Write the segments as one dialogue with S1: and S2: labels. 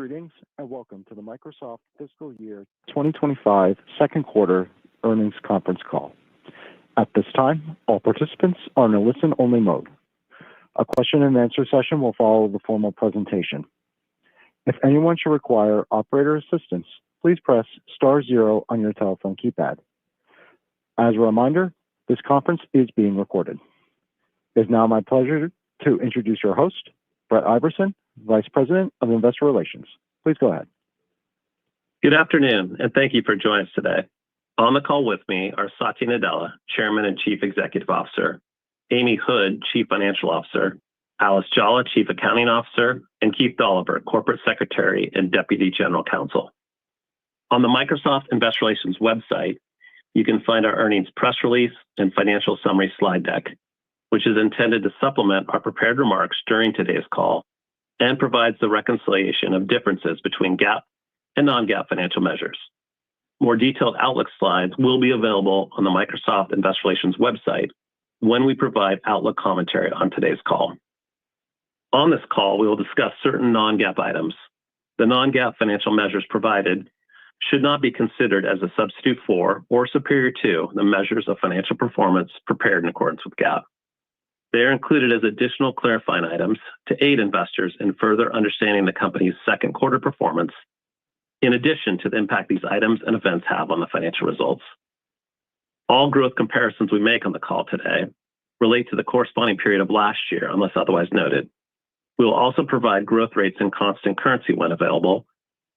S1: Greetings and welcome to the Microsoft Fiscal Year 2025 Second Quarter Earnings Conference Call. At this time, all participants are in a listen-only mode. A question-and-answer session will follow the formal presentation. If anyone should require operator assistance, please press star zero on your telephone keypad. As a reminder, this conference is being recorded. It is now my pleasure to introduce your host, Brett Iverson, Vice President of Investor Relations. Please go ahead.
S2: Good afternoon, and thank you for joining us today. On the call with me are Satya Nadella, Chairman and Chief Executive Officer, Amy Hood, Chief Financial Officer, Alice Jalla, Chief Accounting Officer, and Keith Dolliver, Corporate Secretary and Deputy General Counsel. On the Microsoft Investor Relations website, you can find our earnings press release and financial summary slide deck, which is intended to supplement our prepared remarks during today's call and provides the reconciliation of differences between GAAP and non-GAAP financial measures. More detailed Outlook slides will be available on the Microsoft Investor Relations website when we provide Outlook commentary on today's call. On this call, we will discuss certain non-GAAP items. The non-GAAP financial measures provided should not be considered as a substitute for or superior to the measures of financial performance prepared in accordance with GAAP. They are included as additional clarifying items to aid investors in further understanding the company's second quarter performance, in addition to the impact these items and events have on the financial results. All growth comparisons we make on the call today relate to the corresponding period of last year, unless otherwise noted. We will also provide growth rates in constant currency when available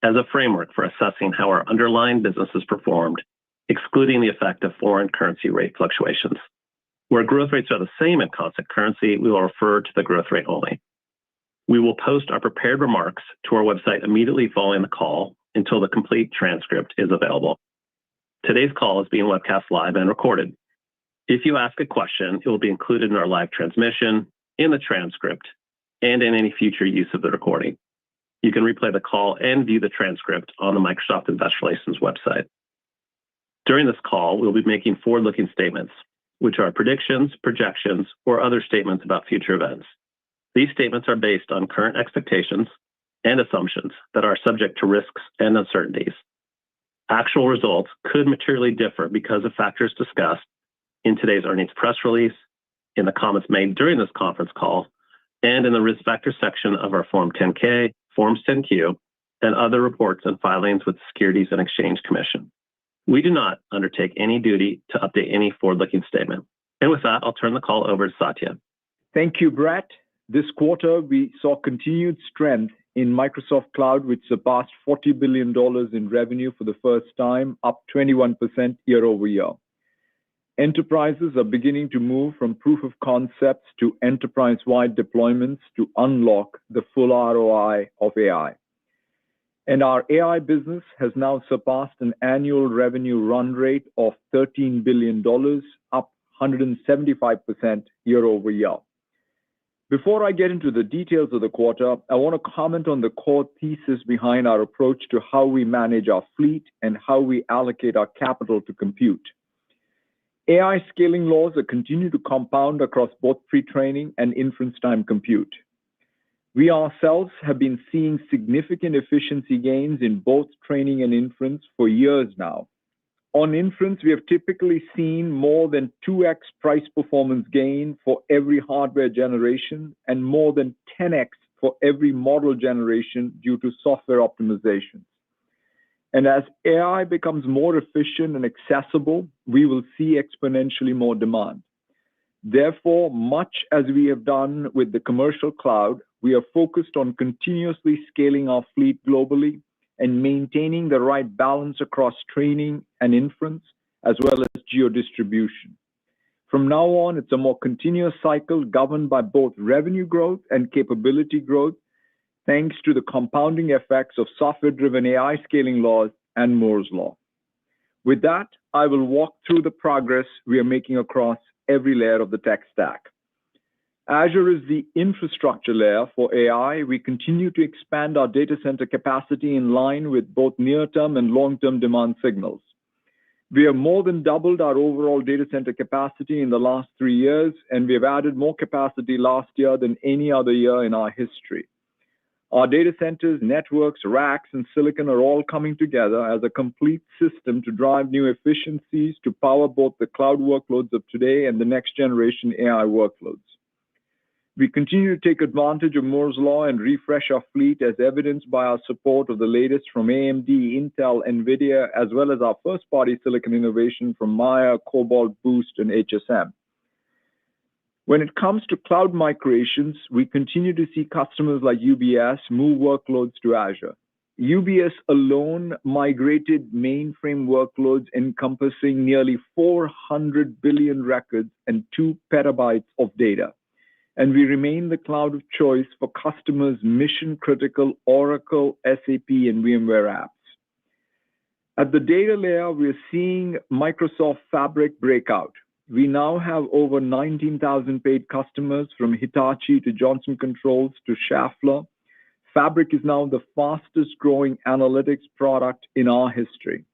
S2: as a framework for assessing how our underlying businesses performed, excluding the effect of foreign currency rate fluctuations. Where growth rates are the same in constant currency, we will refer to the growth rate only. We will post our prepared remarks to our website immediately following the call until the complete transcript is available. Today's call is being webcast live and recorded. If you ask a question, it will be included in our live transmission, in the transcript, and in any future use of the recording. You can replay the call and view the transcript on the Microsoft Investor Relations website. During this call, we'll be making forward-looking statements, which are predictions, projections, or other statements about future events. These statements are based on current expectations and assumptions that are subject to risks and uncertainties. Actual results could materially differ because of factors discussed in today's earnings press release, in the comments made during this conference call, and in the risk factor section of our Form 10-K, Forms 10-Q, and other reports and filings with the Securities and Exchange Commission. We do not undertake any duty to update any forward-looking statement. And with that, I'll turn the call over to Satya.
S3: Thank you, Brett. This quarter, we saw continued strength in Microsoft Cloud, which surpassed $40 billion in revenue for the first time, up 21% year over year. Enterprises are beginning to move from proof of concepts to enterprise-wide deployments to unlock the full ROI of AI. And our AI business has now surpassed an annual revenue run rate of $13 billion, up 175% year over year. Before I get into the details of the quarter, I want to comment on the core thesis behind our approach to how we manage our fleet and how we allocate our capital to compute. AI scaling laws are continue to compound across both pre-training and inference time compute. We ourselves have been seeing significant efficiency gains in both training and inference for years now. On inference, we have typically seen more than 2x price performance gain for every hardware generation and more than 10x for every model generation due to software optimization. And as AI becomes more efficient and accessible, we will see exponentially more demand. Therefore, much as we have done with the commercial cloud, we are focused on continuously scaling our fleet globally and maintaining the right balance across training and inference, as well as geo-distribution. From now on, it's a more continuous cycle governed by both revenue growth and capability growth, thanks to the compounding effects of software-driven AI scaling laws and Moore's Law. With that, I will walk through the progress we are making across every layer of the tech stack. Azure is the infrastructure layer for AI. We continue to expand our data center capacity in line with both near-term and long-term demand signals. We have more than doubled our overall data center capacity in the last 3 years, and we have added more capacity last year than any other year in our history. Our data centers, networks, racks, and silicon are all coming together as a complete system to drive new efficiencies to power both the cloud workloads of today and the next generation AI workloads. We continue to take advantage of Moore's Law and refresh our fleet as evidenced by our support of the latest from AMD, Intel, NVIDIA, as well as our first-party silicon innovation from Maya, Cobalt, Boost, and HSM. When it comes to cloud migrations, we continue to see customers like UBS move workloads to Azure. UBS alone migrated mainframe workloads encompassing nearly 400 billion records and 2 petabytes of data. And we remain the cloud of choice for customers' mission-critical Oracle, SAP, and VMware apps. At the data layer, we're seeing Microsoft Fabric break out. We now have over 19,000 paid customers, from Hitachi to Johnson Controls to Schaeffler. Fabric is now the fastest growing analytics product in our history.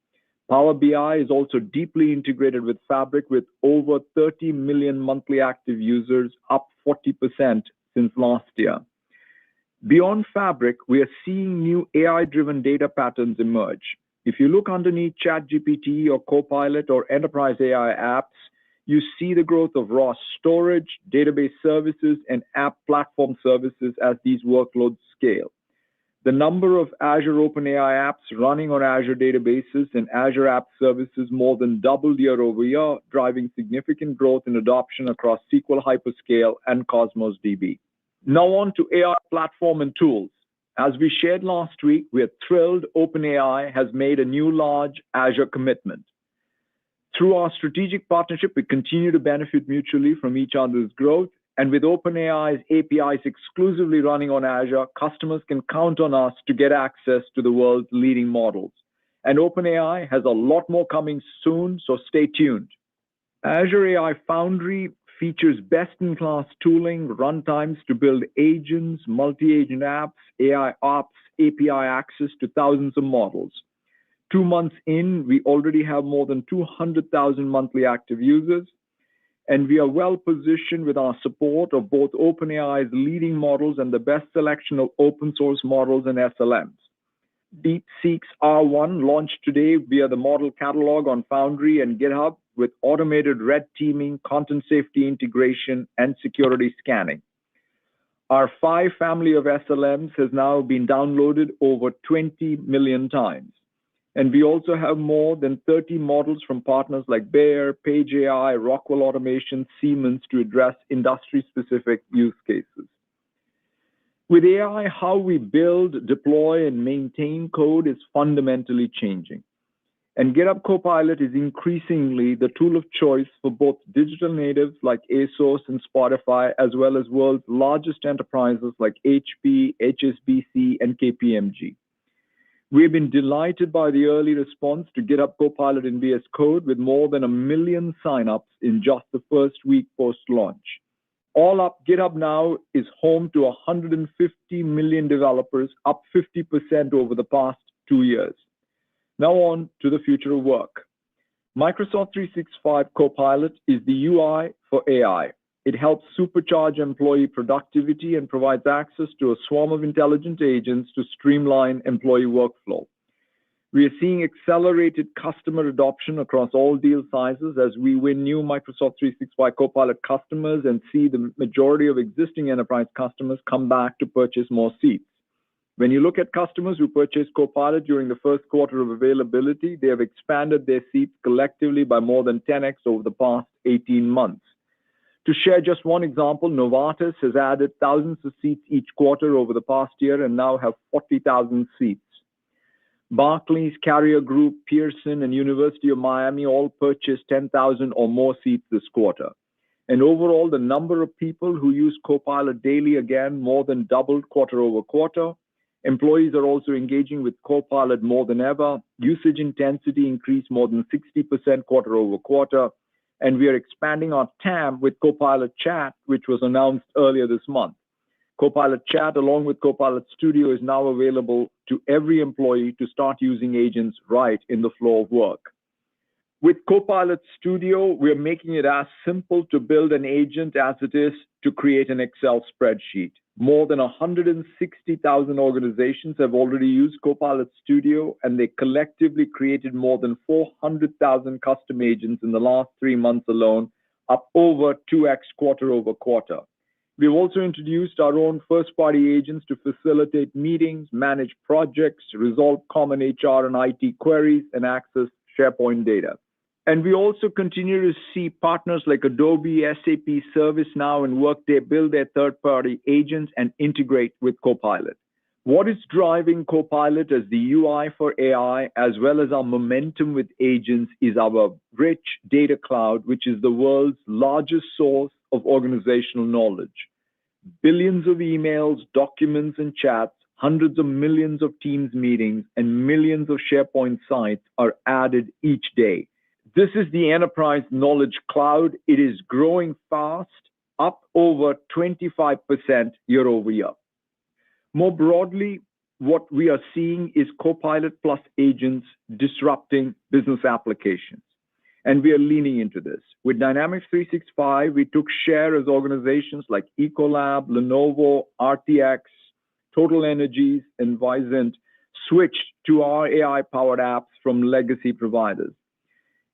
S3: Power BI is also deeply integrated with Fabric, with over 30 million monthly active users, up 40% since last year. Beyond Fabric, we are seeing new AI-driven data patterns emerge. If you look underneath ChatGPT or Copilot or enterprise AI apps, you see the growth of raw storage, database services, and app platform services as these workloads scale. The number of Azure OpenAI apps running on Azure databases and Azure App Services more than doubled year over year, driving significant growth in adoption across SQL Hyperscale and Cosmos DB. Now on to AI platform and tools. As we shared last week, we are thrilled OpenAI has made a new large Azure commitment. Through our strategic partnership, we continue to benefit mutually from each other's growth. And with OpenAI's APIs exclusively running on Azure, customers can count on us to get access to the world's leading models. And OpenAI has a lot more coming soon, so stay tuned. Azure AI Foundry features best-in-class tooling, runtimes to build agents, multi-agent apps, AI ops, API access to thousands of models. 2 months in, we already have more than 200,000 monthly active users. And we are well positioned with our support of both OpenAI's leading models and the best selection of open source models and SLMs. DeepSeek's R1 launched today via the model catalog on Foundry and GitHub with automated red teaming, content safety integration, and security scanning. Our 5 family of SLMs has now been downloaded over 20 million times. And we also have more than 30 models from partners like Bayer, Page AI, Rockwell Automation, Siemens to address industry-specific use cases. With AI, how we build, deploy, and maintain code is fundamentally changing. And GitHub Copilot is increasingly the tool of choice for both digital natives like ASOS and Spotify, as well as world's largest enterprises like HP, HSBC, and KPMG. We've been delighted by the early response to GitHub Copilot in VS Code, with more than 1 million signups in just the first week post-launch. All up, GitHub now is home to 150 million developers, up 50% over the past 2 years. Now on to the future of work. Microsoft 365 Copilot is the UI for AI. It helps supercharge employee productivity and provides access to a swarm of intelligent agents to streamline employee workflow. We are seeing accelerated customer adoption across all deal sizes as we win new Microsoft 365 Copilot customers and see the majority of existing enterprise customers come back to purchase more seats. When you look at customers who purchased Copilot during the first quarter of availability, they have expanded their seats collectively by more than 10x over the past 18 months. To share just one example, Novartis has added thousands of seats each quarter over the past year and now have 40,000 seats. Barclays, Carrier Group, Pearson, and University of Miami all purchased 10,000 or more seats this quarter. And overall, the number of people who use Copilot daily again more than doubled quarter over quarter. Employees are also engaging with Copilot more than ever. Usage intensity increased more than 60% quarter over quarter. And we are expanding our TAM with Copilot Chat, which was announced earlier this month. Copilot Chat, along with Copilot Studio, is now available to every employee to start using agents right in the flow of work. With Copilot Studio, we are making it as simple to build an agent as it is to create an Excel spreadsheet. More than 160,000 organizations have already used Copilot Studio, and they collectively created more than 400,000 custom agents in the last 3 months alone, up over 2x quarter over quarter. We've also introduced our own first-party agents to facilitate meetings, manage projects, resolve common HR and IT queries, and access SharePoint data. And we also continue to see partners like Adobe, SAP, ServiceNow, and Workday build their third-party agents and integrate with Copilot. What is driving Copilot as the UI for AI, as well as our momentum with agents, is our rich data cloud, which is the world's largest source of organizational knowledge. Billions of emails, documents, and chats, hundreds of millions of Teams meetings, and millions of SharePoint sites are added each day. This is the enterprise knowledge cloud. It is growing fast, up over 25% year over year. More broadly, what we are seeing is Copilot plus agents disrupting business applications. And we are leaning into this. With Dynamics 365, we took share as organizations like Ecolab, Lenovo, RTX, Total Energies, and Vicent switched to our AI-powered apps from legacy providers.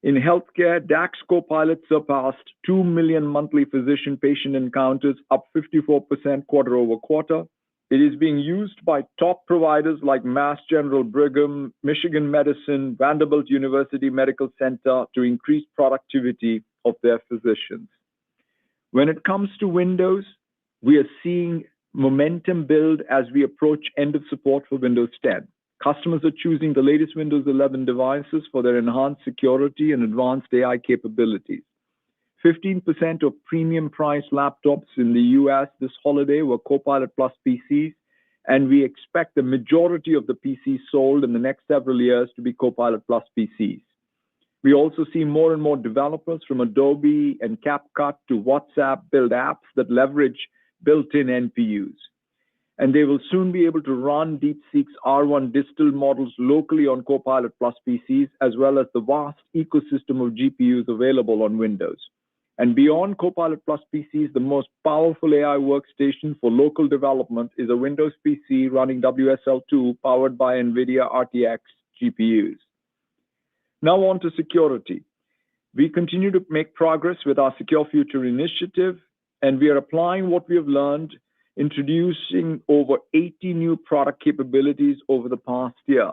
S3: In healthcare, DAX Copilot surpassed 2 million monthly physician-patient encounters, up 54% quarter over quarter. It is being used by top providers like Mass General Brigham, Michigan Medicine, Vanderbilt University Medical Center to increase productivity of their physicians. When it comes to Windows, we are seeing momentum build as we approach end of support for Windows 10. Customers are choosing the latest Windows 11 devices for their enhanced security and advanced AI capabilities. 15% of premium priced laptops in the US this holiday were Copilot Plus PCs, and we expect the majority of the PCs sold in the next several years to be Copilot Plus PCs. We also see more and more developers from Adobe and CapCut to WhatsApp build apps that leverage built-in NPUs. And they will soon be able to run DeepSeek's R1 distilled models locally on Copilot Plus PCs, as well as the vast ecosystem of GPUs available on Windows. And beyond Copilot Plus PCs, the most powerful AI workstation for local development is a Windows PC running WSL2 powered by NVIDIA RTX GPUs. Now on to security. We continue to make progress with our Secure Future initiative, and we are applying what we have learned, introducing over 80 new product capabilities over the past year.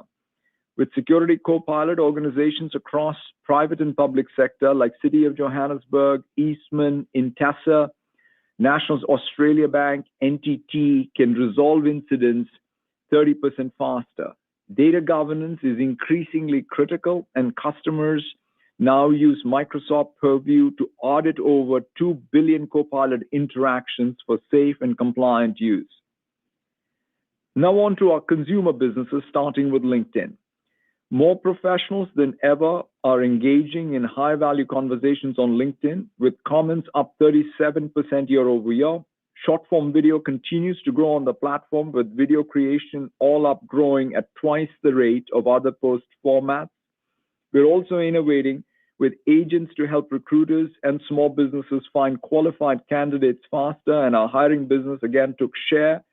S3: With Security Copilot, organizations across private and public sector like City of Johannesburg, Eastman, Intesa, National Australia Bank, NTT can resolve incidents 30% faster. Data governance is increasingly critical, and customers now use Microsoft Purview to audit over 2 billion Copilot interactions for safe and compliant use. Now on to our consumer businesses, starting with LinkedIn. More professionals than ever are engaging in high-value conversations on LinkedIn, with comments up 37% year over year. Short-form video continues to grow on the platform, with video creation all up growing at twice the rate of other post formats. We're also innovating with agents to help recruiters and small businesses find qualified candidates faster, and our hiring business again took share.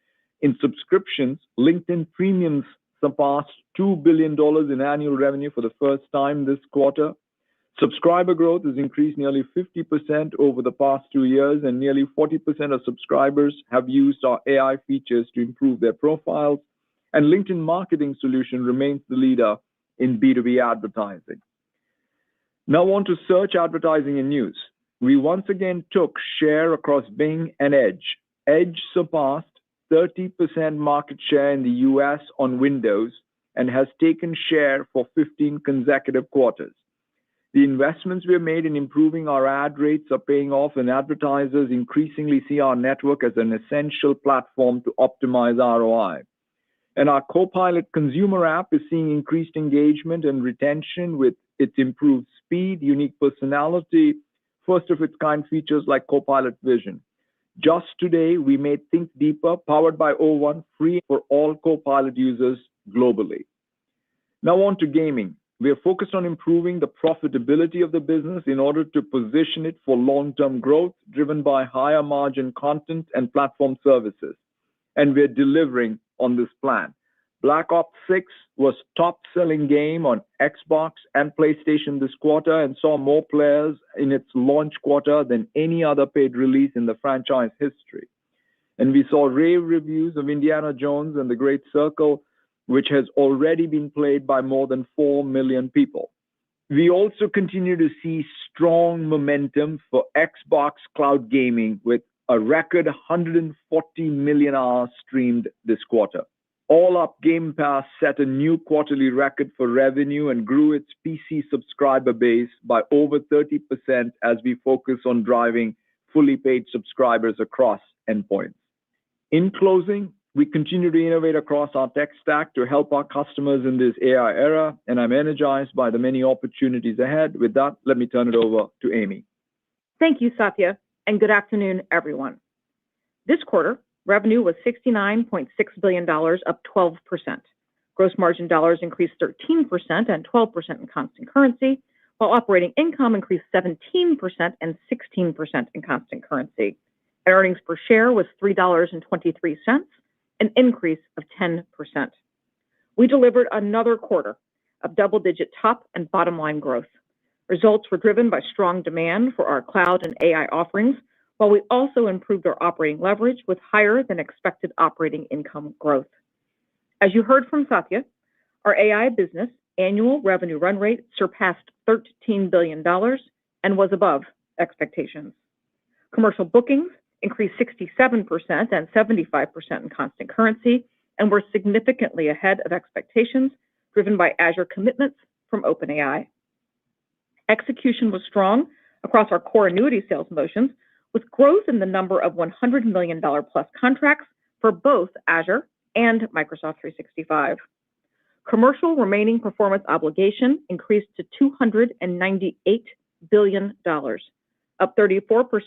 S3: In subscriptions, LinkedIn Premiums surpassed $2 billion in annual revenue for the first time this quarter. Subscriber growth has increased nearly 50% over the past 2 years, and nearly 40% of subscribers have used our AI features to improve their profiles. And LinkedIn Marketing Solution remains the leader in B2B advertising. Now on to search advertising and news. We once again took share across Bing and Edge. Edge surpassed 30% market share in the US on Windows and has taken share for 15 consecutive quarters. The investments we have made in improving our ad rates are paying off, and advertisers increasingly see our network as an essential platform to optimize ROI. And our Copilot consumer app is seeing increased engagement and retention with its improved speed, unique personality, first-of-its-kind features like Copilot Vision. Just today, we made Think Deeper, powered by O1, free for all Copilot users globally. Now on to gaming. We are focused on improving the profitability of the business in order to position it for long-term growth, driven by higher margin content and platform services. And we're delivering on this plan. Black Ops 6 was top-selling game on Xbox and PlayStation this quarter and saw more players in its launch quarter than any other paid release in the franchise history. And we saw rave reviews of Indiana Jones and the Great Circle, which has already been played by more than 4 million people. We also continue to see strong momentum for Xbox cloud gaming with a record 140 million hours streamed this quarter. All Up Game Pass set a new quarterly record for revenue and grew its PC subscriber base by over 30% as we focus on driving fully paid subscribers across endpoints. In closing, we continue to innovate across our tech stack to help our customers in this AI era, and I'm energized by the many opportunities ahead. With that, let me turn it over to Amy.
S4: Thank you, Satya, and good afternoon, everyone. This quarter, revenue was $69.6 billion, up 12%. Gross margin dollars increased 13% and 12% in constant currency, while operating income increased 17% and 16% in constant currency. And earnings per share was $3.23, an increase of 10%. We delivered another quarter of double-digit top and bottom line growth. Results were driven by strong demand for our cloud and AI offerings, while we also improved our operating leverage with higher than expected operating income growth. As you heard from Satya, our AI business annual revenue run rate surpassed $13 billion and was above expectations. Commercial bookings increased 67% and 75% in constant currency and were significantly ahead of expectations, driven by Azure commitments from OpenAI. Execution was strong across our core annuity sales motions, with growth in the number of $100 million plus contracts for both Azure and Microsoft 365. Commercial remaining performance obligation increased to $298 billion, up 34%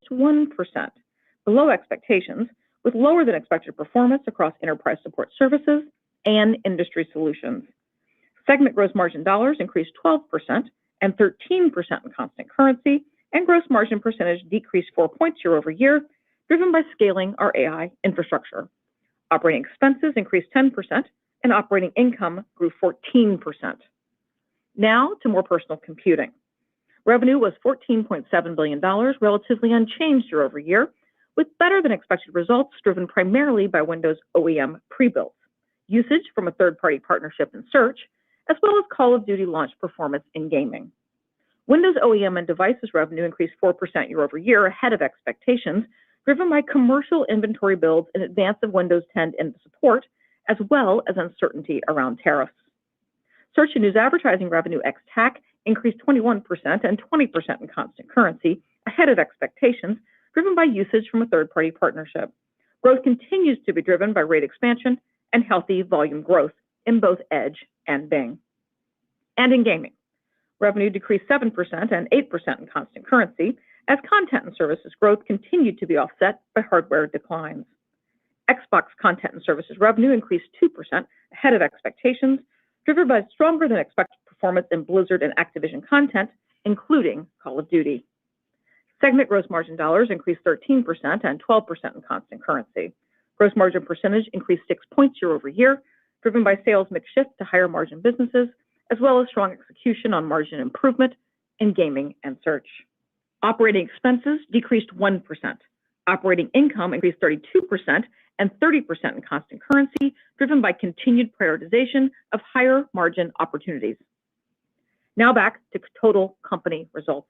S4: increased 1%, below expectations, with lower than expected performance across enterprise support services and industry solutions. Segment gross margin dollars increased 12% and 13% in constant currency, and gross margin percentage decreased 4 points year over year, driven by scaling our AI infrastructure. Operating expenses increased 10%, and operating income grew 14%. Now to more personal computing. Revenue was $14.7 billion, relatively unchanged year over year, with better than expected results driven primarily by Windows OEM pre-builds, usage from a third-party partnership in search, as well as Call of Duty launch performance in gaming. Windows OEM and devices revenue increased 4% year over year, ahead of expectations, driven by commercial inventory builds in advance of Windows 10 end support, as well as uncertainty around tariffs. Search and news advertising revenue ex-TAC increased 21% and 20% in constant currency, ahead of expectations, driven by usage from a third-party partnership. Growth continues to be driven by rate expansion and healthy volume growth in both Edge and Bing. And in gaming, revenue decreased 7% and 8% in constant currency, as content and services growth continued to be offset by hardware declines. Xbox content and services revenue increased 2%, ahead of expectations, driven by stronger than expected performance in Blizzard and Activision content, including Call of Duty. Segment gross margin dollars increased 13% and 12% in constant currency. Gross margin percentage increased 6 points year over year, driven by sales mix shift to higher margin businesses, as well as strong execution on margin improvement in gaming and search. Operating expenses decreased 1%. Operating income increased 32% and 30% in constant currency, driven by continued prioritization of higher margin opportunities. Now back to total company results.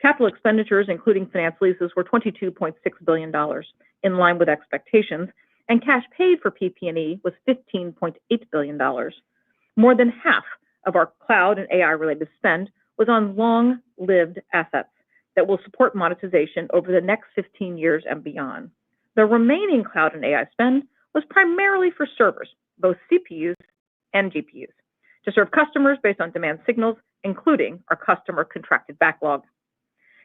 S4: Capital expenditures, including finance leases, were $22.6 billion, in line with expectations, and cash paid for PP&E was $15.8 billion. More than half of our cloud and AI-related spend was on long-lived assets that will support monetization over the next 15 years and beyond. The remaining cloud and AI spend was primarily for servers, both CPUs and GPUs, to serve customers based on demand signals, including our customer contracted backlog.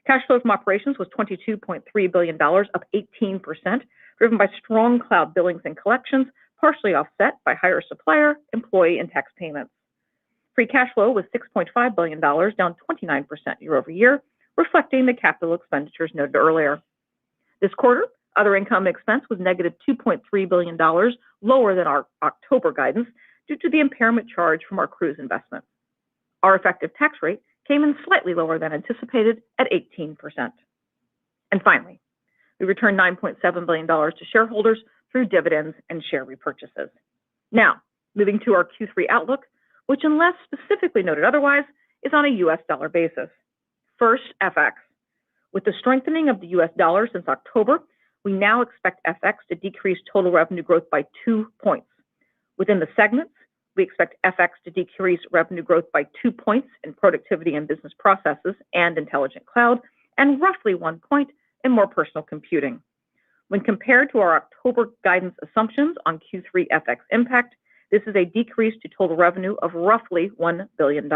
S4: Cash flow from operations was $22.3 billion, up 18%, driven by strong cloud billings and collections, partially offset by higher supplier, employee, and tax payments. Free cash flow was $6.5 billion, down 29% year over year, reflecting the capital expenditures noted earlier. This quarter, other income expense was negative $2.3 billion, lower than our October guidance due to the impairment charge from our cruise investment. Our effective tax rate came in slightly lower than anticipated at 18%. And finally, we returned $9.7 billion to shareholders through dividends and share repurchases. Now, moving to our Q3 outlook, which, unless specifically noted otherwise, is on a U.S. dollar basis. First, FX. With the strengthening of the U.S. dollar since October, we now expect FX to decrease total revenue growth by 2 points. Within the segments, we expect FX to decrease revenue growth by 2 points in productivity and business processes and intelligent cloud, and roughly 1 point in more personal computing. When compared to our October guidance assumptions on Q3 FX impact, this is a decrease to total revenue of roughly $1 billion.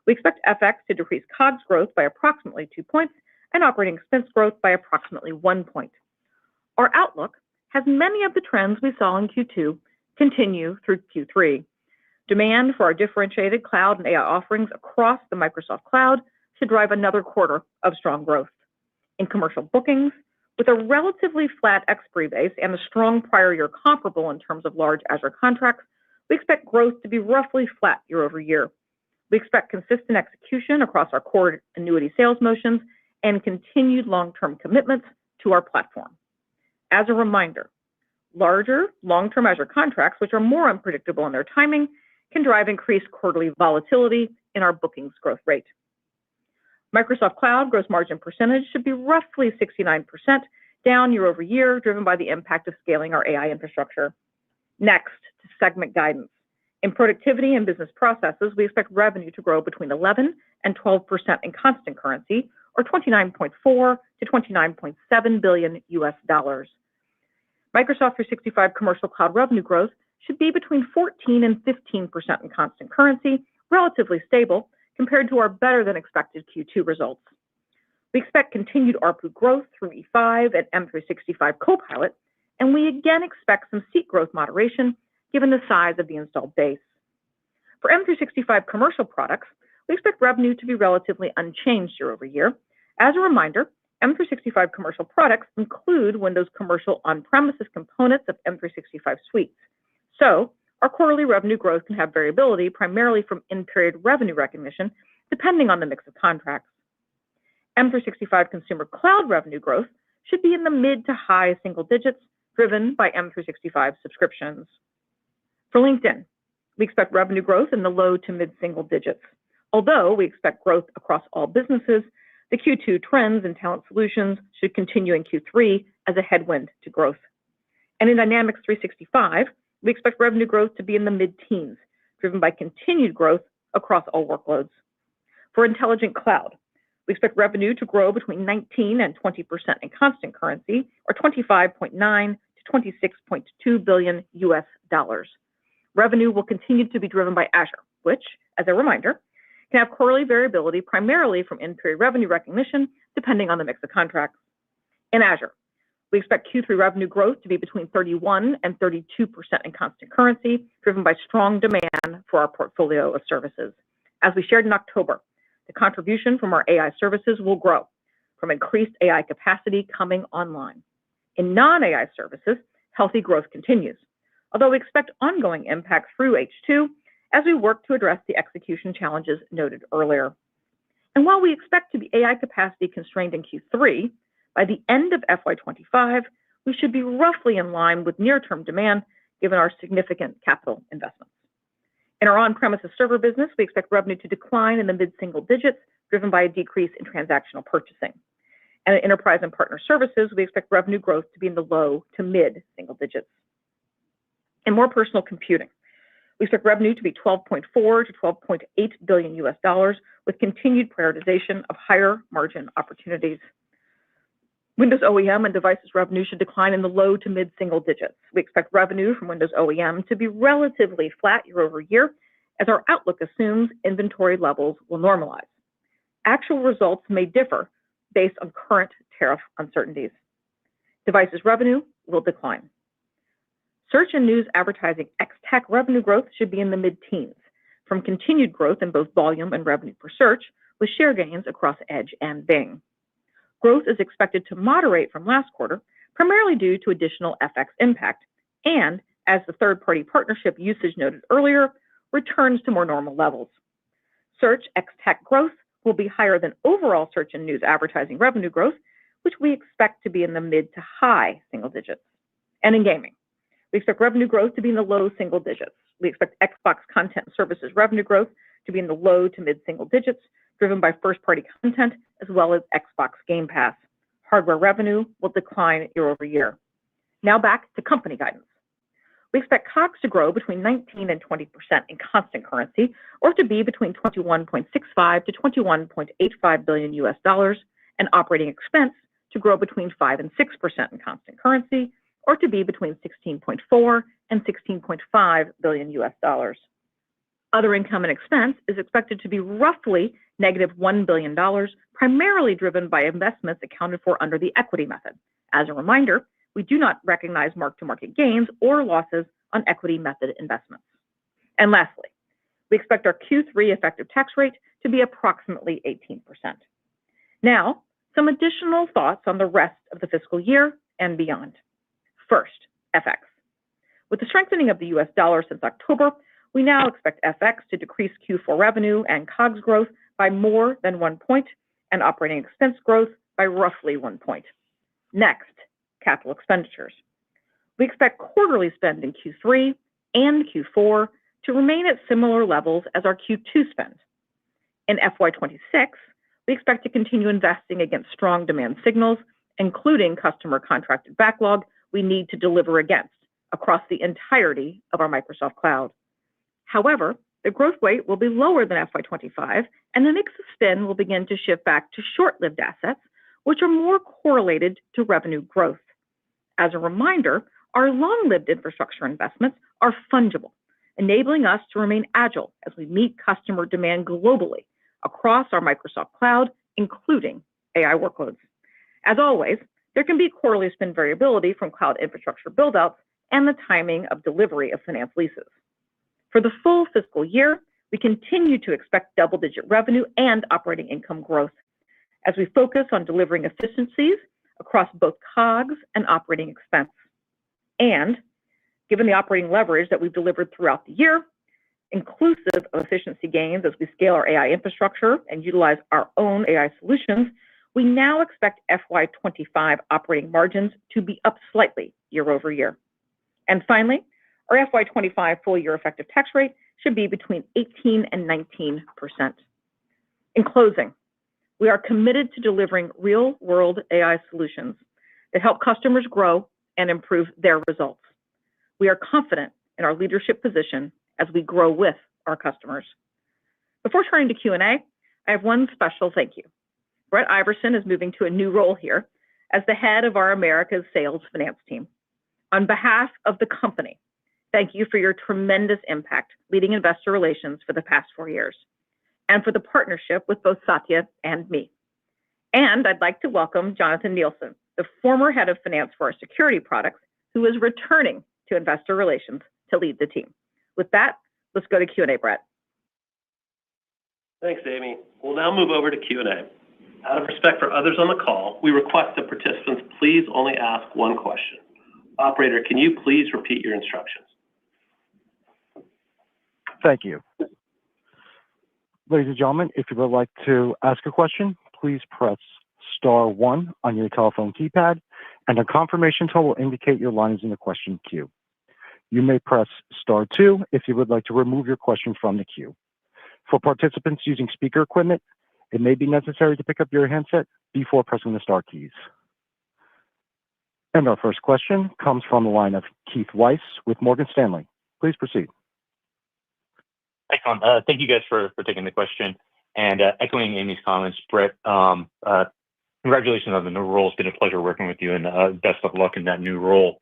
S4: We expect FX to decrease COGS growth by approximately 2 points and operating expense growth by approximately 1 point. Our outlook has many of the trends we saw in Q2 continue through Q3. Demand for our differentiated cloud and AI offerings across the Microsoft Cloud should drive another quarter of strong growth. In commercial bookings, with a relatively flat expiry base and a strong prior year comparable in terms of large Azure contracts, we expect growth to be roughly flat year over year. We expect consistent execution across our core annuity sales motions and continued long-term commitments to our platform. As a reminder, larger long-term Azure contracts, which are more unpredictable in their timing, can drive increased quarterly volatility in our bookings growth rate. Microsoft Cloud gross margin percentage should be roughly 69%, down year over year, driven by the impact of scaling our AI infrastructure. Next, to segment guidance. In productivity and business processes, we expect revenue to grow between 11 and 12% in constant currency, or $29.4 to $29.7 billion US dollars. Microsoft 365 commercial cloud revenue growth should be between 14 and 15% in constant currency, relatively stable compared to our better than expected Q2 results. We expect continued ARPU growth through E5 and M365 Copilot, and we again expect some seat growth moderation given the size of the installed base. For M365 commercial products, we expect revenue to be relatively unchanged year over year. As a reminder, M365 commercial products include Windows Commercial on-premises components of M365 suites. So, our quarterly revenue growth can have variability primarily from in-period revenue recognition, depending on the mix of contracts. M365 consumer cloud revenue growth should be in the mid to high single digits, driven by M365 subscriptions. For LinkedIn, we expect revenue growth in the low to mid single digits. Although we expect growth across all businesses, the Q2 trends in talent solutions should continue in Q3 as a headwind to growth. And in Dynamics 365, we expect revenue growth to be in the mid-teens, driven by continued growth across all workloads. For Intelligent Cloud, we expect revenue to grow between 19 and 20% in constant currency, or $25.9 to $26.2 billion US dollars. Revenue will continue to be driven by Azure, which, as a reminder, can have quarterly variability primarily from in-period revenue recognition, depending on the mix of contracts. In Azure, we expect Q3 revenue growth to be between 31 and 32% in constant currency, driven by strong demand for our portfolio of services. As we shared in October, the contribution from our AI services will grow from increased AI capacity coming online. In non-AI services, healthy growth continues, although we expect ongoing impact through H2 as we work to address the execution challenges noted earlier. And while we expect to be AI capacity constrained in Q3, by the end of FY25, we should be roughly in line with near-term demand given our significant capital investments. In our on-premises server business, we expect revenue to decline in the mid-single digits, driven by a decrease in transactional purchasing. And in enterprise and partner services, we expect revenue growth to be in the low to mid-single digits. In more personal computing, we expect revenue to be $12.4 to $12.8 billion US dollars, with continued prioritization of higher margin opportunities. Windows OEM and devices revenue should decline in the low to mid-single digits. We expect revenue from Windows OEM to be relatively flat year over year, as our outlook assumes inventory levels will normalize. Actual results may differ based on current tariff uncertainties. Devices revenue will decline. Search and news advertising ex-TAC revenue growth should be in the mid-teens, from continued growth in both volume and revenue per search, with share gains across Edge and Bing. Growth is expected to moderate from last quarter, primarily due to additional FX impact, and as the third-party partnership usage noted earlier, returns to more normal levels. Search ex-TAC growth will be higher than overall search and news advertising revenue growth, which we expect to be in the mid to high single digits. And in gaming, we expect revenue growth to be in the low single digits. We expect Xbox content and services revenue growth to be in the low to mid-single digits, driven by first-party content as well as Xbox Game Pass. Hardware revenue will decline year over year. Now back to company guidance. We expect COGS to grow between 19 and 20% in constant currency, or to be between $21.65 to $21.85 billion US dollars, and operating expense to grow between 5 and 6% in constant currency, or to be between $16.4 and $16.5 billion US dollars. Other income and expense is expected to be roughly negative $1 billion, primarily driven by investments accounted for under the equity method. As a reminder, we do not recognize mark-to-market gains or losses on equity method investments. And lastly, we expect our Q3 effective tax rate to be approximately 18%. Now, some additional thoughts on the rest of the fiscal year and beyond. First, FX. With the strengthening of the US dollar since October, we now expect FX to decrease Q4 revenue and COGS growth by more than 1 point and operating expense growth by roughly 1 point. Next, capital expenditures. We expect quarterly spend in Q3 and Q4 to remain at similar levels as our Q2 spend. In FY26, we expect to continue investing against strong demand signals, including customer contracted backlog we need to deliver against across the entirety of our Microsoft Cloud. However, the growth rate will be lower than FY25, and the mix of spend will begin to shift back to short-lived assets, which are more correlated to revenue growth. As a reminder, our long-lived infrastructure investments are fungible, enabling us to remain agile as we meet customer demand globally across our Microsoft Cloud, including AI workloads. As always, there can be quarterly spend variability from cloud infrastructure buildouts and the timing of delivery of finance leases. For the full fiscal year, we continue to expect double-digit revenue and operating income growth as we focus on delivering efficiencies across both COGS and operating expense. And given the operating leverage that we've delivered throughout the year, inclusive of efficiency gains as we scale our AI infrastructure and utilize our own AI solutions, we now expect FY25 operating margins to be up slightly year over year. And finally, our FY25 full-year effective tax rate should be between 18 and 19%. In closing, we are committed to delivering real-world AI solutions that help customers grow and improve their results. We are confident in our leadership position as we grow with our customers. Before turning to Q&A, I have one special thank you. Brett Iverson is moving to a new role here as the head of our Americas Sales Finance team. On behalf of the company, thank you for your tremendous impact leading investor relations for the past 4 years, and for the partnership with both Satya and me. And I'd like to welcome Jonathan Nielsen, the former head of finance for our security products, who is returning to investor relations to lead the team. With that, let's go to Q&A, Brett.
S2: Thanks, Amy. We'll now move over to Q&A. Out of respect for others on the call, we request that participants please only ask one question. Operator, can you please repeat your instructions?
S1: Thank you. Ladies and gentlemen, if you would like to ask a question, please press star 1 on your telephone keypad, and a confirmation tone will indicate your line is in the question queue. You may press star 2 if you would like to remove your question from the queue. For participants using speaker equipment, it may be necessary to pick up your handset before pressing the star keys. And our first question comes from the line of Keith Weiss with Morgan Stanley. Please proceed.
S5: Excellent. Thank you guys for taking the question. And echoing Amy's comments, Brett, congratulations on the new role. It's been a pleasure working with you, and best of luck in that new role.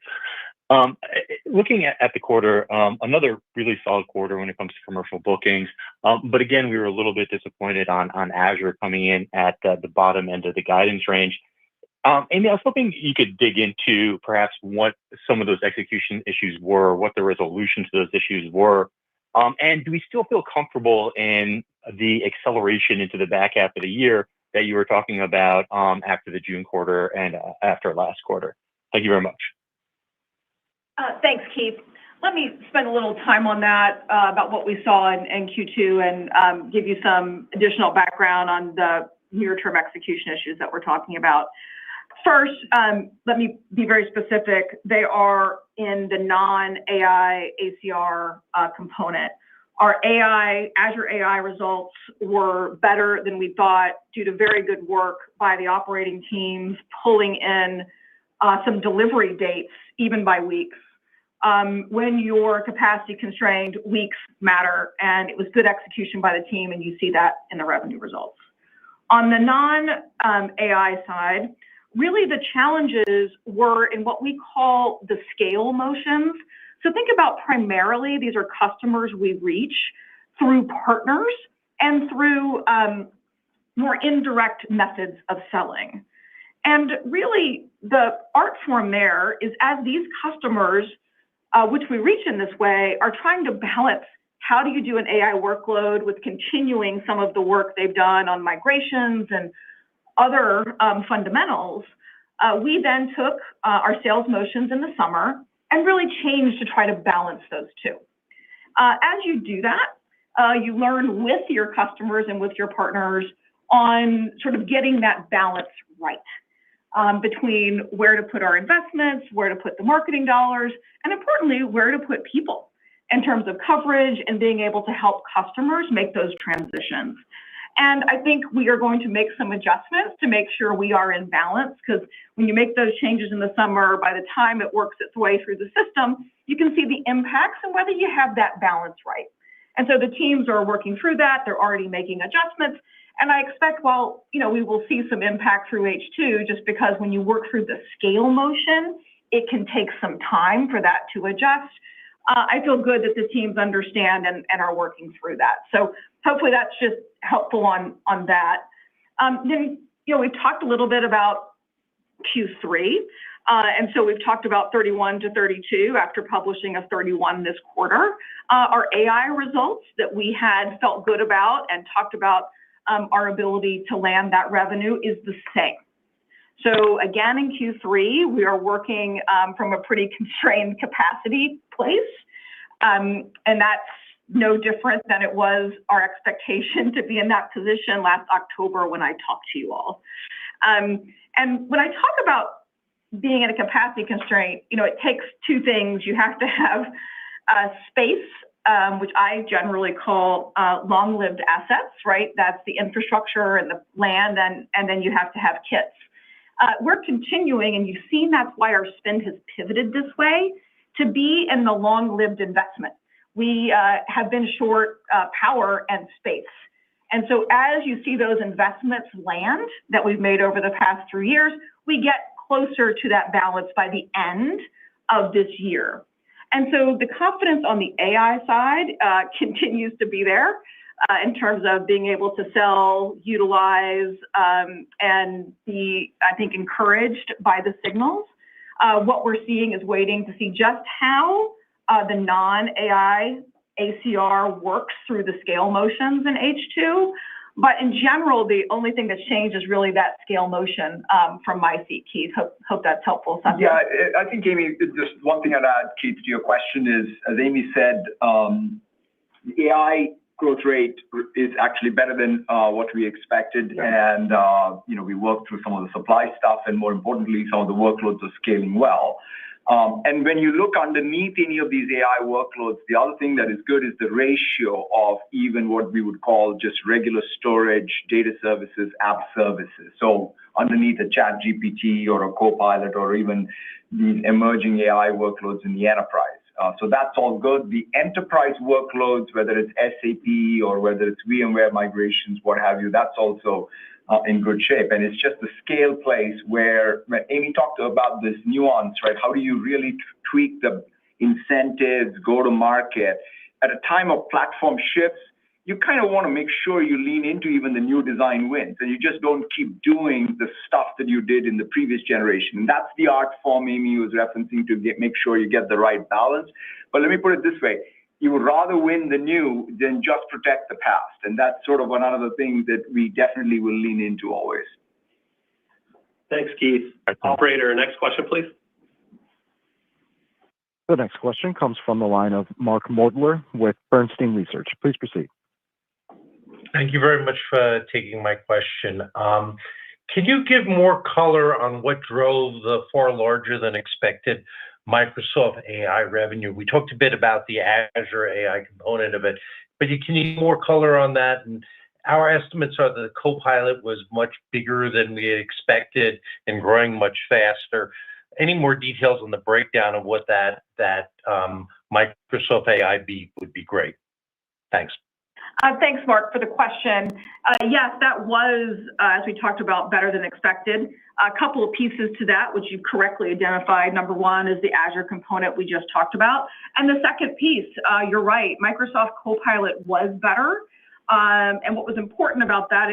S5: Looking at the quarter, another really solid quarter when it comes to commercial bookings. But again, we were a little bit disappointed on Azure coming in at the bottom end of the guidance range. Amy, I was hoping you could dig into perhaps what some of those execution issues were, what the resolution to those issues were. And do we still feel comfortable in the acceleration into the back half of the year that you were talking about after the June quarter and after last quarter? Thank you very much.
S4: Thanks, Keith. Let me spend a little time on that, about what we saw in Q2, and give you some additional background on the near-term execution issues that we're talking about. First, let me be very specific. They are in the non-AI ACR component. Our Azure AI results were better than we thought due to very good work by the operating teams, pulling in some delivery dates, even by weeks. When you're capacity constrained, weeks matter, and it was good execution by the team, and you see that in the revenue results. On the non-AI side, really the challenges were in what we call the scale motions. So think about primarily these are customers we reach through partners and through more indirect methods of selling. And really the art form there is as these customers, which we reach in this way, are trying to balance how do you do an AI workload with continuing some of the work they've done on migrations and other fundamentals. We then took our sales motions in the summer and really changed to try to balance those two. As you do that, you learn with your customers and with your partners on sort of getting that balance right between where to put our investments, where to put the marketing dollars, and importantly, where to put people in terms of coverage and being able to help customers make those transitions. And I think we are going to make some adjustments to make sure we are in balance, because when you make those changes in the summer, by the time it works its way through the system, you can see the impacts and whether you have that balance right. And so the teams are working through that. They're already making adjustments. And I expect, we will see some impact through H2, just because when you work through the scale motion, it can take some time for that to adjust. I feel good that the teams understand and are working through that. So hopefully that's just helpful on that. Then, we've talked a little bit about Q3. And so we've talked about 31 to 32 after publishing a 31 this quarter. Our AI results that we had felt good about and talked about our ability to land that revenue is the same. So again, in Q3, we are working from a pretty constrained capacity place. And that's no different than it was our expectation to be in that position last October when I talked to you all. And when I talk about being in a capacity constraint, it takes two things. You have to have space, which I generally call long-lived assets, right? That's the infrastructure and the land, and then you have to have kits. We're continuing, and you've seen that's why our spend has pivoted this way, to be in the long-lived investment. We have been short power and space. And so as you see those investments land that we've made over the past 3 years, we get closer to that balance by the end of this year. And so the confidence on the AI side continues to be there in terms of being able to sell, utilize, and be, I think, encouraged by the signals. What we're seeing is waiting to see just how the non-AI ACR works through the scale motions in H2. But in general, the only thing that's changed is really that scale motion from my seat, Keith. Hope that's helpful. Satya.
S3: Yeah, I think, Amy, just one thing I'd add, Keith, to your question is, as Amy said, the AI growth rate is actually better than what we expected. Yeah. And, we worked through some of the supply stuff, and more importantly, some of the workloads are scaling well. And when you look underneath any of these AI workloads, the other thing that is good is the ratio of even what we would call just regular storage, data services, app services. So underneath a ChatGPT or a Copilot or even these emerging AI workloads in the enterprise. So that's all good. The enterprise workloads, whether it's SAP or whether it's VMware migrations, what have you, that's also in good shape. And it's just the scale place where Amy talked about this nuance, right? How do you really tweak the incentives, go to market? At a time of platform shifts, you kind of want to make sure you lean into even the new design wins, and you just don't keep doing the stuff that you did in the previous generation. And that's the art form Amy was referencing to make sure you get the right balance. But let me put it this way. You would rather win the new than just protect the past. And that's sort of one of the things that we definitely will lean into always.
S2: Thanks, Keith. Operator, next question, please.
S1: The next question comes from the line of Mark Moerdler with Bernstein Research. Please proceed.
S6: Thank you very much for taking my question. Can you give more color on what drove the far larger than expected Microsoft AI revenue? We talked a bit about the Azure AI component of it, but can you give more color on that? And our estimates are that the Copilot was much bigger than we had expected and growing much faster. Any more details on the breakdown of what that Microsoft AI beat would be great. Thanks.
S4: Thanks, Mark, for the question. Yes, that was, as we talked about, better than expected. A couple of pieces to that, which you correctly identified. Number one is the Azure component we just talked about. And the second piece, you're right, Microsoft Copilot was better. And what was important about that,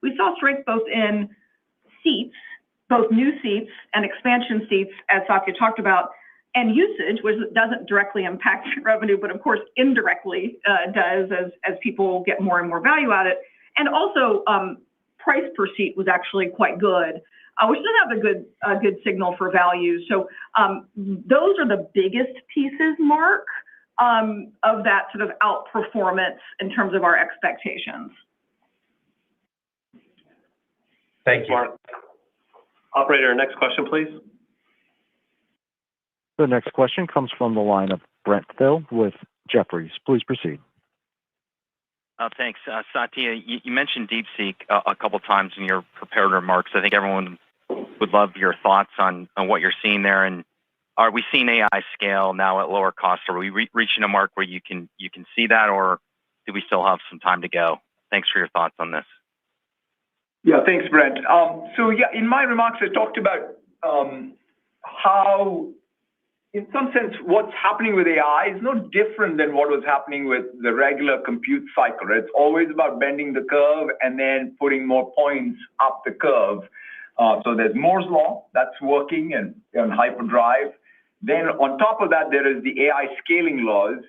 S4: we saw strength both in seats, both new seats and expansion seats, as Satya talked about, and usage, which doesn't directly impact revenue, but of course indirectly does as people get more and more value out of it. And also price per seat was actually quite good, which does have a good signal for value. So those are the biggest pieces, Mark, of that sort of outperformance in terms of our expectations.
S6: Thank you.
S2: Mark. Operator, next question, please.
S1: The next question comes from the line of Brent Thill with Jefferies. Please proceed.
S7: Thanks. Satya, you mentioned DeepSeek a couple times in your prepared remarks. I think everyone would love your thoughts on what you're seeing there. And are we seeing AI scale now at lower cost? Are we reaching a mark where you can see that, or do we still have some time to go? Thanks for your thoughts on this.
S3: Yeah, thanks, Brent. So yeah, in my remarks, I talked about how in some sense, what's happening with AI is no different than what was happening with the regular compute cycle. Right? It's always about bending the curve and then putting more points up the curve. So there's Moore's law that's working and hyperdrive. Then on top of that, there is the AI scaling laws,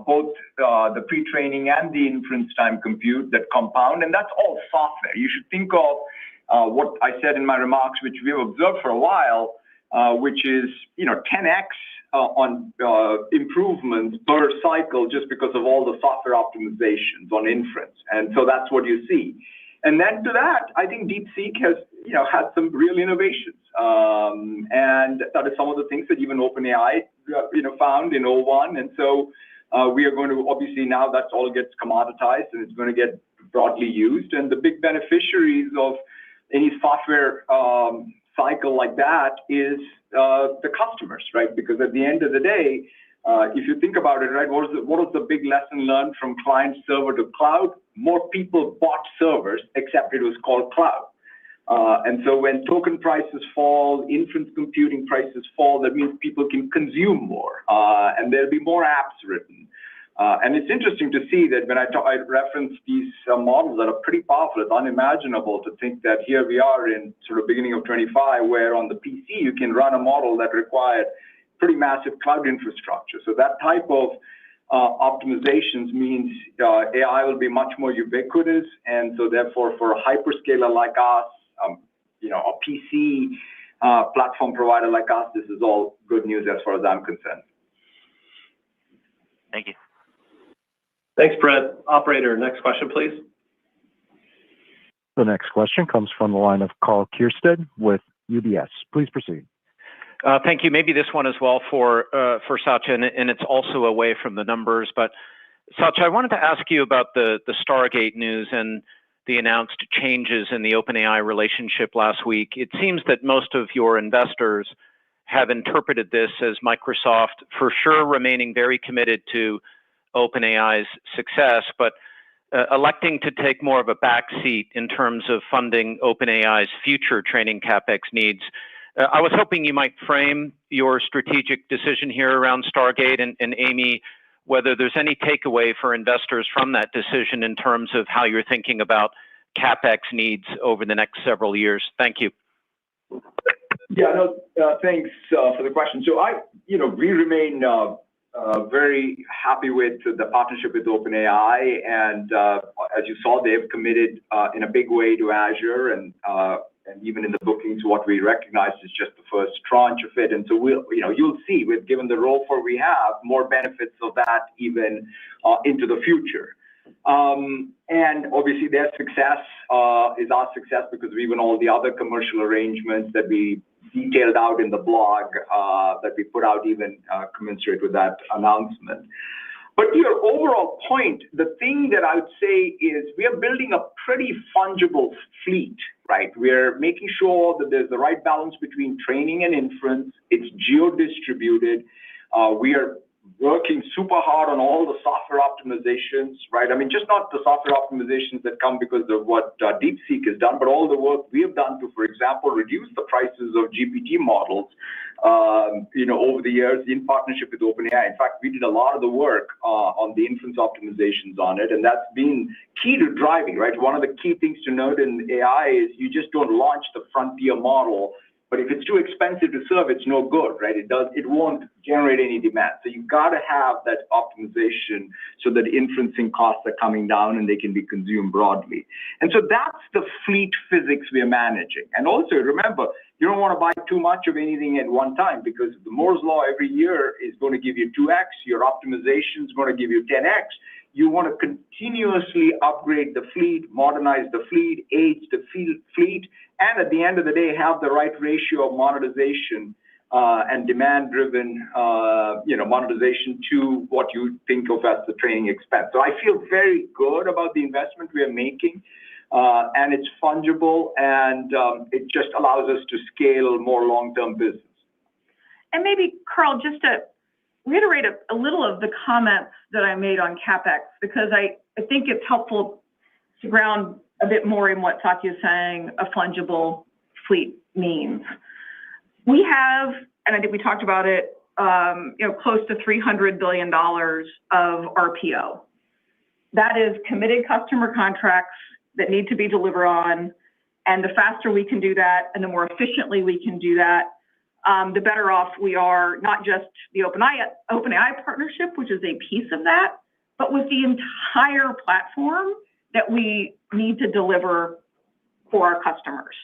S3: both the pre-training and the inference time compute that compound, and that's all software. You should think of what I said in my remarks, which we've observed for a while, which is 10x on improvements per cycle just because of all the software optimizations on inference, and so that's what you see. And then to that, I think DeepSeek has had some real innovations, and that is some of the things that even OpenAI found in '01, and so we are going to obviously now that all gets commoditized and it's going to get broadly used, and the big beneficiaries of any software cycle like that is the customers, right? Because at the end of the day, if you think about it, right, what was the big lesson learned from client server to cloud? More people bought servers, except it was called cloud. And so when token prices fall, inference computing prices fall, that means people can consume more, and there'll be more apps written. And it's interesting to see that when I reference these models that are pretty powerful, it's unimaginable to think that here we are in sort of beginning of 25, where on the PC you can run a model that required pretty massive cloud infrastructure. So that type of optimizations means AI will be much more ubiquitous, and so therefore for a hyperscaler like us, a PC platform provider like us, this is all good news as far as I'm concerned.
S7: Thank you.
S2: Thanks, Brett. Operator, next question, please.
S1: The next question comes from the line of Karl Keirstead with UBS. Please proceed.
S8: Thank you. Maybe this one as well for Satya, and it's also away from the numbers. But Satya, I wanted to ask you about the Stargate news and the announced changes in the OpenAI relationship last week. It seems that most of your investors have interpreted this as Microsoft for sure remaining very committed to OpenAI's success, but electing to take more of a backseat in terms of funding OpenAI's future training CapEx needs. I was hoping you might frame your strategic decision here around Stargate, and Amy, whether there's any takeaway for investors from that decision in terms of how you're thinking about CapEx needs over the next several years. Thank you.
S3: Yeah, no, thanks for the question. So we remain very happy with the partnership with OpenAI, and as you saw, they've committed in a big way to Azure, and even in the bookings, what we recognize is just the first tranche of it. And so you'll see, given the role we have, more benefits of that even into the future. And obviously, their success is our success because of even all the other commercial arrangements that we detailed out in the blog that we put out, even commensurate with that announcement. But to your overall point, the thing that I would say is we are building a pretty fungible fleet, right? We're making sure that there's the right balance between training and inference. It's geo-distributed. We are working super hard on all the software optimizations, right? I mean, just not the software optimizations that come because of what DeepSeek has done, but all the work we have done to, for example, reduce the prices of GPT models, over the years in partnership with OpenAI. In fact, we did a lot of the work on the inference optimizations on it, and that's been key to driving, right? One of the key things to note in AI is you just don't launch the frontier model, but if it's too expensive to serve, it's no good, right? It won't generate any demand. So you've got to have that optimization so that inferencing costs are coming down and they can be consumed broadly. And so that's the fleet physics we are managing. And also remember, you don't want to buy too much of anything at one time because the Moore's law every year is going to give you 2x, your optimization is going to give you 10x. You want to continuously upgrade the fleet, modernize the fleet, age the fleet, and at the end of the day, have the right ratio of monetization and demand-driven, monetization to what you think of as the training expense. So I feel very good about the investment we are making, and it's fungible, and it just allows us to scale more long-term business.
S4: And maybe, Karl, just to reiterate a little of the comments that I made on CapEx, because I think it's helpful to ground a bit more in what Satya is saying a fungible fleet means. We have, and I think we talked about it close to $300 billion of RPO. That is committed customer contracts that need to be delivered on. And the faster we can do that and the more efficiently we can do that, the better off we are, not just the OpenAI partnership, which is a piece of that, but with the entire platform that we need to deliver for our customers.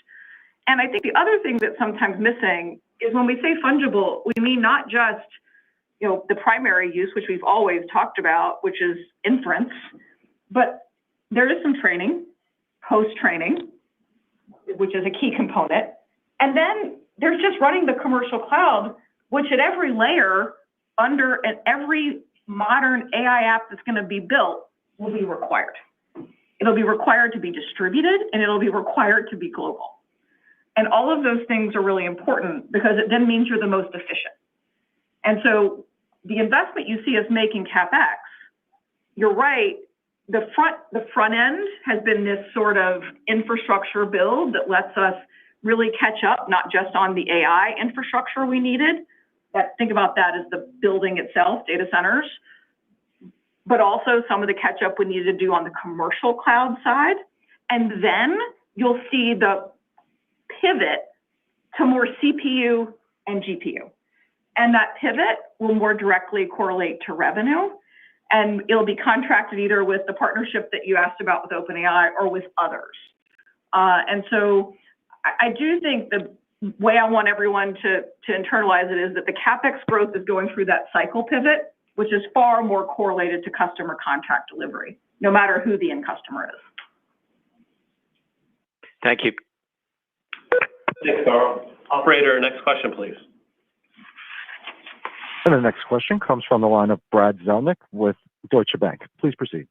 S4: And I think the other thing that's sometimes missing is when we say fungible, we mean not just the primary use, which we've always talked about, which is inference, but there is some training, post-training, which is a key component. And then there's just running the commercial cloud, which at every layer under every modern AI app that's going to be built will be required. It'll be required to be distributed, and it'll be required to be global. And all of those things are really important because it then means you're the most efficient. And so the investment you see us making CapEx, you're right, the front end has been this sort of infrastructure build that lets us really catch up, not just on the AI infrastructure we needed. Think about that as the building itself, data centers, but also some of the catch up we needed to do on the commercial cloud side. And then you'll see the pivot to more CPU and GPU. And that pivot will more directly correlate to revenue. And it'll be contracted either with the partnership that you asked about with OpenAI or with others. And so I do think the way I want everyone to internalize it is that the CapEx growth is going through that cycle pivot, which is far more correlated to customer contract delivery, no matter who the end customer is.
S8: Thank you.
S2: Thanks, Carl. Operator, next question, please.
S1: And the next question comes from the line of Brad Zelnick with Deutsche Bank. Please proceed.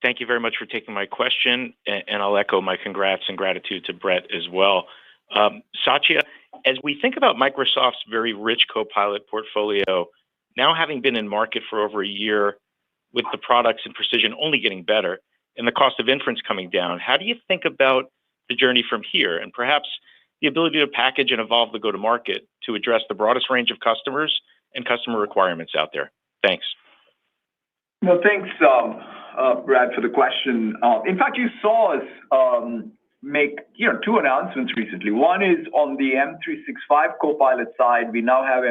S9: Thank you very much for taking my question, and I'll echo my congrats and gratitude to Brett as well. Satya, as we think about Microsoft's very rich Copilot portfolio, now having been in market for over a year with the products and precision only getting better and the cost of inference coming down, how do you think about the journey from here and perhaps the ability to package and evolve the go-to-market to address the broadest range of customers and customer requirements out there? Thanks.
S3: No, thanks, Brad, for the question. In fact, you saw us make two announcements recently. One is on the M365 Copilot side, we now have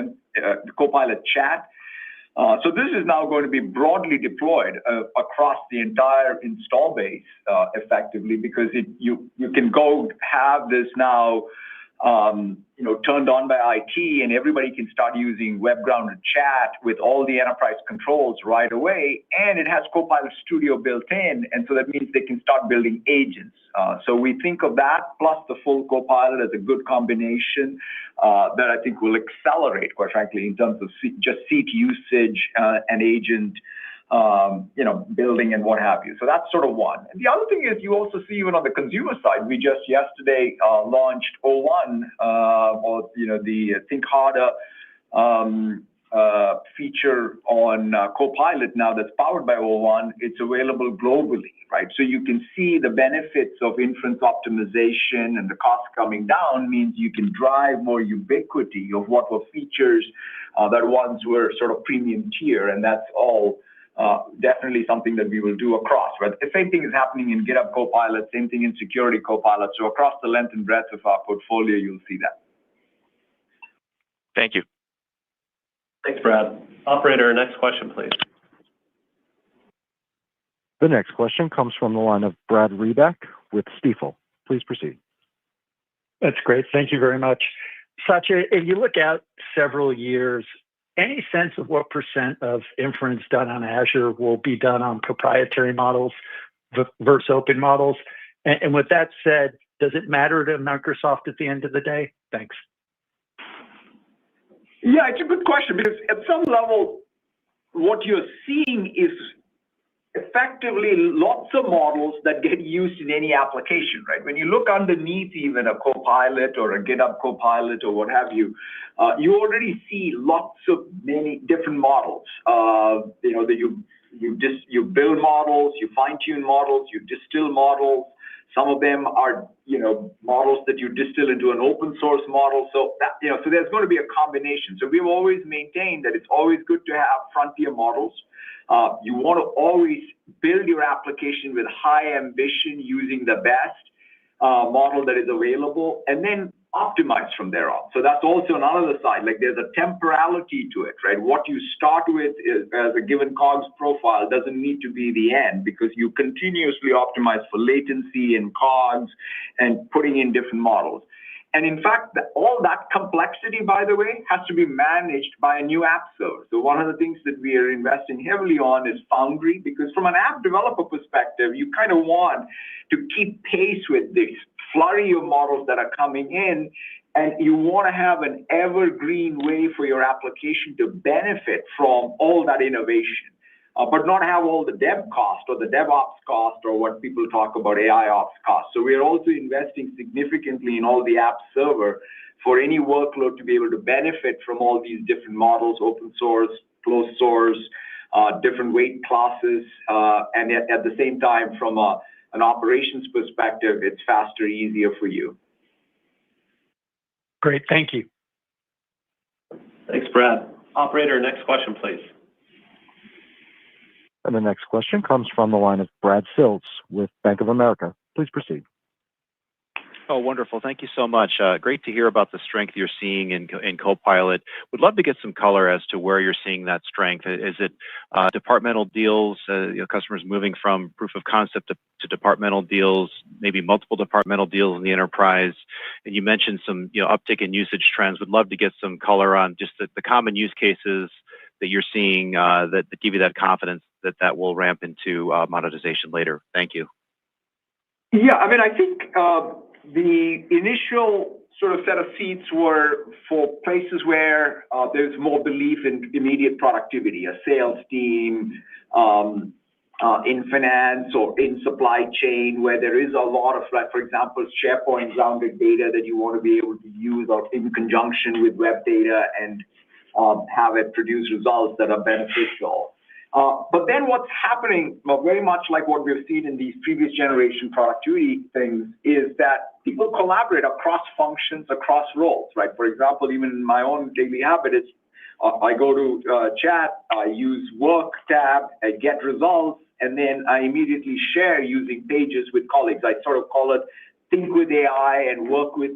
S3: Copilot Chat. So this is now going to be broadly deployed across the entire install base effectively, because you can go have this now turned on by IT, and everybody can start using web-grounded chat with all the enterprise controls right away. And it has Copilot Studio built in, and so that means they can start building agents. So we think of that plus the full Copilot as a good combination that I think will accelerate, quite frankly, in terms of just seat usage and agent building and what have you. So that's sort of one. And the other thing is you also see even on the consumer side, we just yesterday launched O1, or the Think Harder feature on Copilot now that's powered by O1. It's available globally, right? So you can see the benefits of inference optimization, and the cost coming down means you can drive more ubiquity of what were features that once were sort of premium tier, and that's all definitely something that we will do across, right? The same thing is happening in GitHub Copilot, same thing in Security Copilot. So across the length and breadth of our portfolio, you'll see that.
S9: Thank you.
S2: Thanks, Brad. Operator, next question, please.
S1: The next question comes from the line of Brad Reback with Stifel. Please proceed.
S10: That's great. Thank you very much. Satya, if you look out several years, any sense of what % of inference done on Azure will be done on proprietary models versus open models? And with that said, does it matter to Microsoft at the end of the day? Thanks.
S3: Yeah, it's a good question, because at some level, what you're seeing is effectively lots of models that get used in any application, right? When you look underneath even a Copilot or a GitHub Copilot or what have you, you already see lots of many different models. That you build models, you fine-tune models, you distill models. Some of them are, models that you distill into an open source model. So that, so there's going to be a combination. So we've always maintained that it's always good to have frontier models. You want to always build your application with high ambition using the best model that is available, and then optimize from there on. So that's also another side. Like there's a temporality to it, right? What you start with as a given COGS profile doesn't need to be the end, because you continuously optimize for latency and COGS and putting in different models. And in fact, all that complexity, by the way, has to be managed by a new app server. So one of the things that we are investing heavily on is Foundry, because from an app developer perspective, you kind of want to keep pace with this flurry of models that are coming in, and you want to have an evergreen way for your application to benefit from all that innovation. But not have all the dev cost or the DevOps cost or what people talk about AI ops cost. So we are also investing significantly in all the app server for any workload to be able to benefit from all these different models, open source, closed source, different weight classes, and at the same time, from an operations perspective, it's faster, easier for you.
S10: Great, thank you.
S2: Thanks, Brad. Operator, next question, please.
S1: And the next question comes from the line of Brad Sills with Bank of America. Please proceed.
S8: Oh, wonderful. Thank you so much. Great to hear about the strength you're seeing in Copilot. Would love to get some color as to where you're seeing that strength. Is it departmental deals, customers moving from proof of concept to departmental deals, maybe multiple departmental deals in the enterprise? And you mentioned some uptick in usage trends. Would love to get some color on just the common use cases that you're seeing that give you that confidence that will ramp into monetization later. Thank you.
S3: Yeah, I mean, I think the initial sort of set of seats were for places where there's more belief in immediate productivity, a sales team, in finance or in supply chain, where there is a lot of, like, for example, SharePoint grounded data that you want to be able to use or in conjunction with web data and have it produce results that are beneficial. But then what's happening, very much like what we've seen in these previous generation productivity things, is that people collaborate across functions, across roles, right? For example, even in my own daily habit, it's I go to chat, I use work tab, I get results, and then I immediately share using Pages with colleagues. I sort of call it think with AI and work with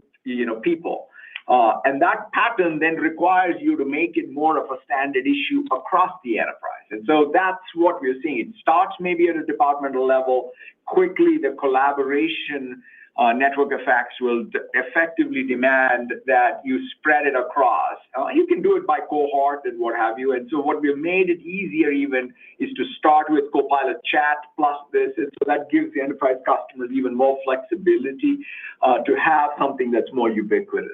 S3: people. And that pattern then requires you to make it more of a standard issue across the enterprise. And so that's what we're seeing. It starts maybe at a departmental level. Quickly, the collaboration network effects will effectively demand that you spread it across. You can do it by cohort and what have you. And so what we've made it easier even is to start with Copilot Chat plus this. And so that gives the enterprise customers even more flexibility to have something that's more ubiquitous.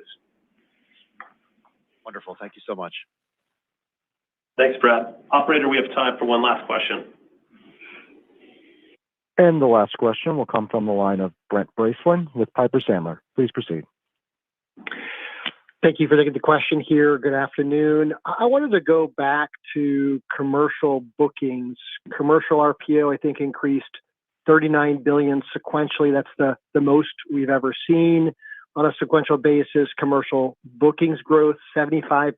S8: Wonderful. Thank you so much.
S2: Thanks, Brad. Operator, we have time for one last question.
S1: And the last question will come from the line of Brent Bracelin with Piper Sandler. Please proceed.
S11: Thank you for taking the question here. Good afternoon. I wanted to go back to commercial bookings. Commercial RPO, I think, increased $39 billion sequentially. That's the most we've ever seen on a sequential basis. Commercial bookings growth, 75%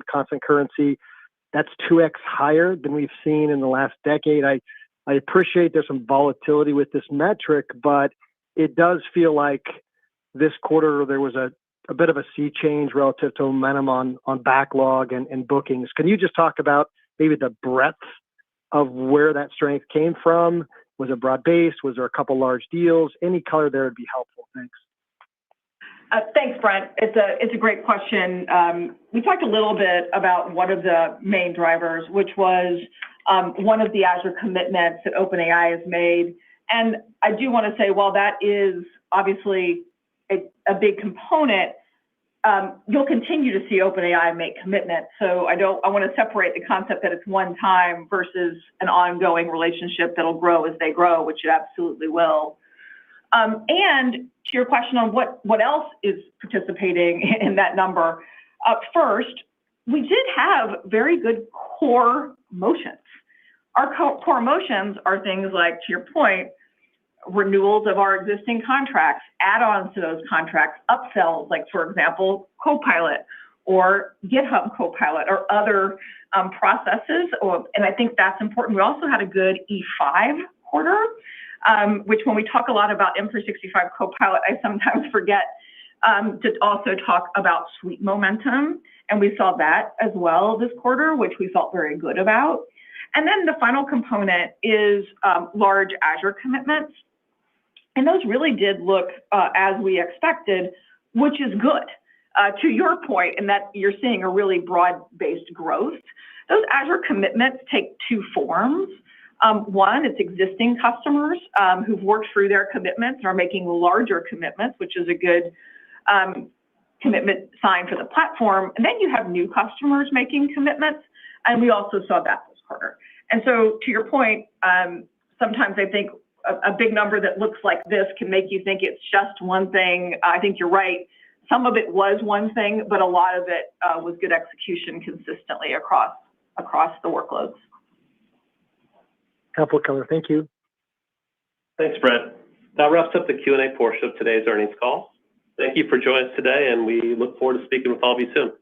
S11: constant currency. That's 2x higher than we've seen in the last decade. I appreciate there's some volatility with this metric, but it does feel like this quarter there was a bit of a sea change relative to momentum on backlog and bookings. Can you just talk about maybe the breadth of where that strength came from? Was it broad-based? Was there a couple large deals? Any color there would be helpful. Thanks.
S4: Thanks, Brent. It's a great question. We talked a little bit about one of the main drivers, which was one of the Azure commitments that OpenAI has made. And I do want to say, while that is obviously a big component, you'll continue to see OpenAI make commitments. So I want to separate the concept that it's one time versus an ongoing relationship that'll grow as they grow, which it absolutely will. And to your question on what else is participating in that number, first, we did have very good core motions. Our core motions are things like, to your point, renewals of our existing contracts, add-ons to those contracts, upsells, like, for example, Copilot or GitHub Copilot or other processes. And I think that's important. We also had a good E5 quarter, which when we talk a lot about M365 Copilot, I sometimes forget to also talk about suite momentum. And we saw that as well this quarter, which we felt very good about. And then the final component is large Azure commitments. And those really did look as we expected, which is good. To your point, in that you're seeing a really broad-based growth. Those Azure commitments take two forms. One, it's existing customers who've worked through their commitments and are making larger commitments, which is a good commitment sign for the platform. And then you have new customers making commitments, and we also saw that this quarter. And so to your point, sometimes I think a big number that looks like this can make you think it's just one thing. I think you're right. Some of it was one thing, but a lot of it was good execution consistently across the workloads.
S11: Helpful color. Thank you.
S2: Thanks, Brett. That wraps up the Q&A portion of today's earnings call. Thank you for joining us today, and we look forward to speaking with all of you soon.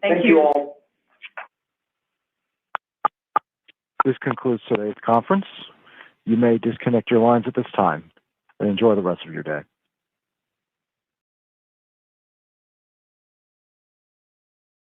S4: Thank you
S3: all.
S1: This concludes today's conference. You may disconnect your lines at this time and enjoy the rest of your day.